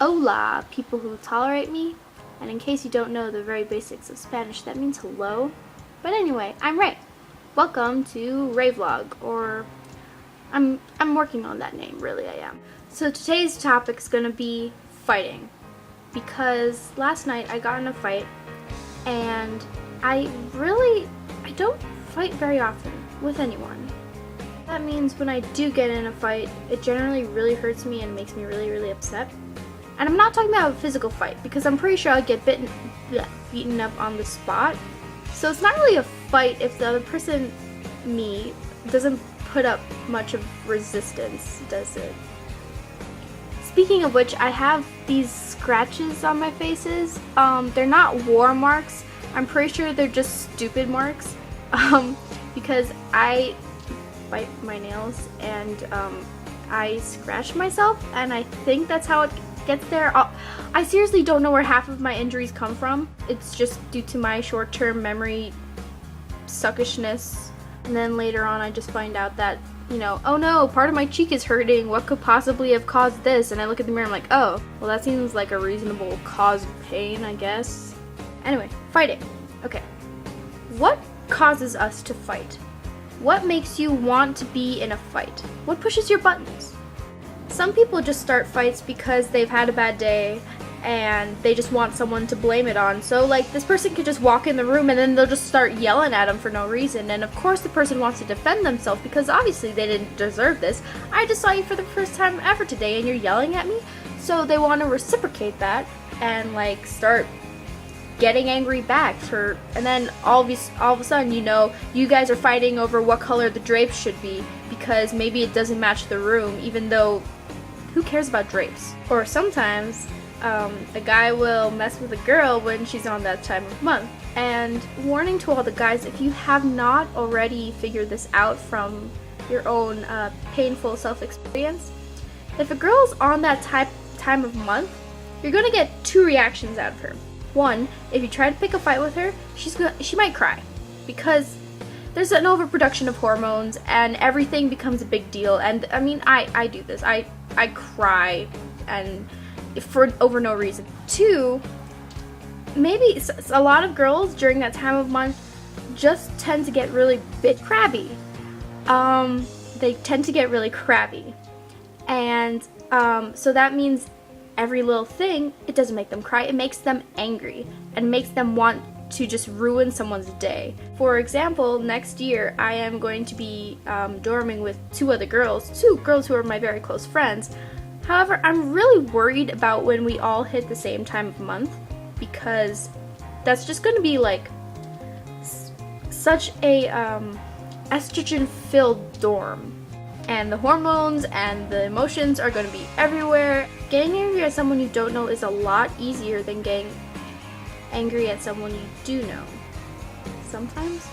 Hola, people who tolerate me. And in case you don't know the very basics of Spanish, that means hello. But anyway, I'm Ray. Welcome to Ray Vlog, or I'm working on that name, really I am. So today's topic is gonna be fighting. Because last night I got in a fight, and I don't fight very often with anyone. That means when I do get in a fight, it generally really hurts me and makes me really upset. And I'm not talking about a physical fight, because I'm pretty sure I'd get beaten up on the spot. So it's not really a fight if the other person, me, doesn't put up much of resistance, does it? Speaking of which, I have these scratches on my faces. They're not war marks. I'm pretty sure they're just stupid marks. Because I bite my nails and I scratch myself, and I think that's how it gets there. I seriously don't know where half of my injuries come from. It's just due to my short-term memory suckishness, and then later on I just find out that, you know, oh no, part of my cheek is hurting, what could possibly have caused this? And I look at the mirror and I'm like, oh, well that seems like a reasonable cause of pain, I guess. Anyway, fighting. Okay. What causes us to fight? What makes you want to be in a fight? What pushes your buttons? Some people just start fights because they've had a bad day and they just want someone to blame it on. So like, this person could just walk in the room and then they'll just start yelling at them for no reason. And of course the person wants to defend themselves because obviously they didn't deserve this. I just saw you for the first time ever today and you're yelling at me. So they want to reciprocate that and like start getting angry back and then all of a sudden, you know, you guys are fighting over what color the drapes should be because maybe it doesn't match the room, even though who cares about drapes? Or sometimes a guy will mess with a girl when she's on that time of month. And warning to all the guys, if you have not already figured this out from your own painful self-experience, if a girl's on that time of month, you're gonna get two reactions out of her. One, if you try to pick a fight with her, she might cry because there's an overproduction of hormones and everything becomes a big deal. And I mean, I do this. I cry and for over no reason. Two, maybe a lot of girls during that time of month just tend to get really crabby. They tend to get really crabby, and so that means every little thing, it doesn't make them cry, it makes them angry and makes them want to just ruin someone's day. For example, next year I am going to be dorming with two girls who are my very close friends. However, I'm really worried about when we all hit the same time of month, because that's just going to be like such a estrogen-filled dorm. And the hormones and the emotions are going to be everywhere. Getting angry at someone you don't know is a lot easier than getting angry at someone you do know. Sometimes.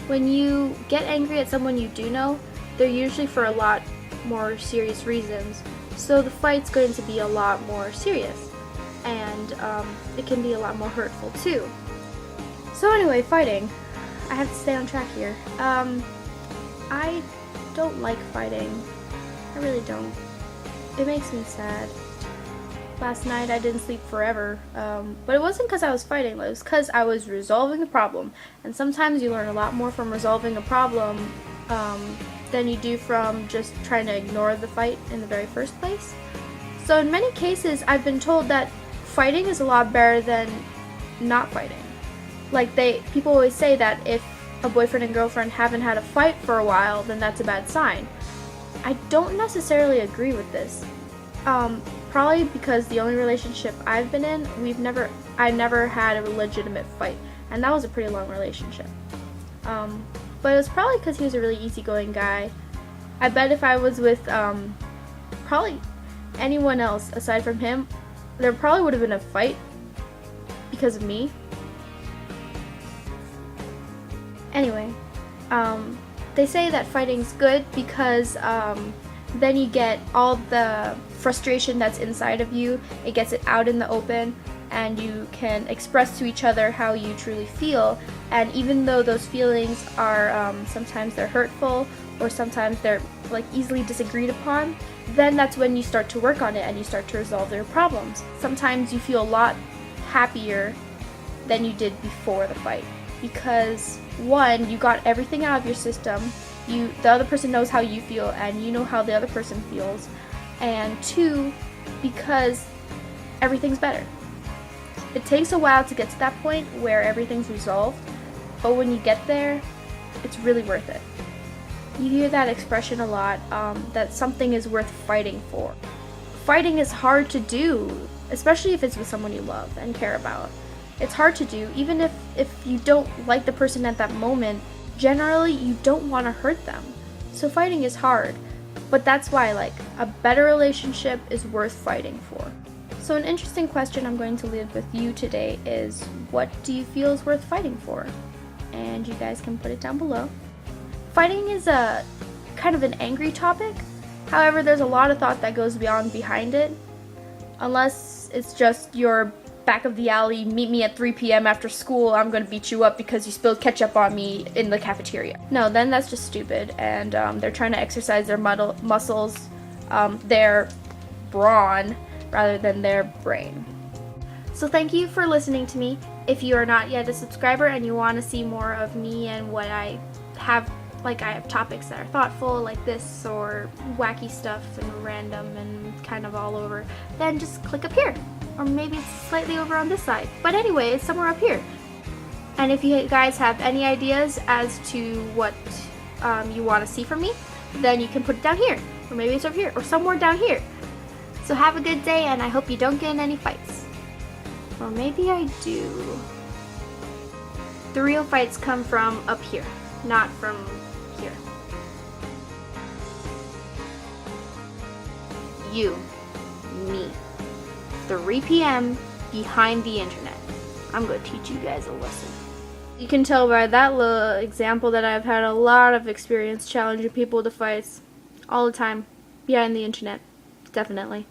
When you get angry at someone you do know, they're usually for a lot more serious reasons. So the fight's going to be a lot more serious. And it can be a lot more hurtful too. So anyway, fighting. I have to stay on track here. I don't like fighting. I really don't. It makes me sad. Last night I didn't sleep forever, but it wasn't because I was fighting, it was because I was resolving the problem. And sometimes you learn a lot more from resolving a problem than you do from just trying to ignore the fight in the very first place. So in many cases I've been told that fighting is a lot better than not fighting. Like people always say that if a boyfriend and girlfriend haven't had a fight for a while, then that's a bad sign. I don't necessarily agree with this. Probably because the only relationship I've been in, I never had a legitimate fight, and that was a pretty long relationship. But it was probably because he was a really easygoing guy. I bet if I was with probably anyone else aside from him, there probably would have been a fight because of me. Anyway, they say that fighting's good because then you get all the frustration that's inside of you, it gets it out in the open, and you can express to each other how you truly feel. And even though those feelings are sometimes they're hurtful or sometimes they're like easily disagreed upon, then that's when you start to work on it and you start to resolve their problems. Sometimes you feel a lot happier than you did before the fight because one, you got everything out of your system. The other person knows how you feel and you know how the other person feels. And two, because everything's better. It takes a while to get to that point where everything's resolved, but when you get there, it's really worth it. You hear that expression a lot, that something is worth fighting for. Fighting is hard to do, especially if it's with someone you love and care about. It's hard to do, even if you don't like the person at that moment. Generally, you don't want to hurt them. So fighting is hard, but that's why, like, a better relationship is worth fighting for. So an interesting question I'm going to leave with you today is, what do you feel is worth fighting for? And you guys can put it down below. Fighting is a kind of an angry topic. However, there's a lot of thought that goes behind it. Unless it's just your back of the alley, meet me at 3 p.m. after school, I'm gonna beat you up because you spilled ketchup on me in the cafeteria. No, then that's just stupid, and they're trying to exercise their muscles, their brawn, rather than their brain. So thank you for listening to me. If you are not yet a subscriber and you want to see more of me and what I have, like I have topics that are thoughtful like this or wacky stuff and random and kind of all over, then just click up here. Or maybe it's slightly over on this side. But anyway, it's somewhere up here. And if you guys have any ideas as to what you want to see from me, then you can put it down here. Or maybe it's over here. Or somewhere down here. So have a good day, and I hope you don't get in any fights. Or maybe I do. The real fights come from up here, not from here. You, me, 3 p.m. behind the internet. I'm going to teach you guys a lesson. You can tell by that little example that I've had a lot of experience challenging people to fights all the time behind the internet. Definitely.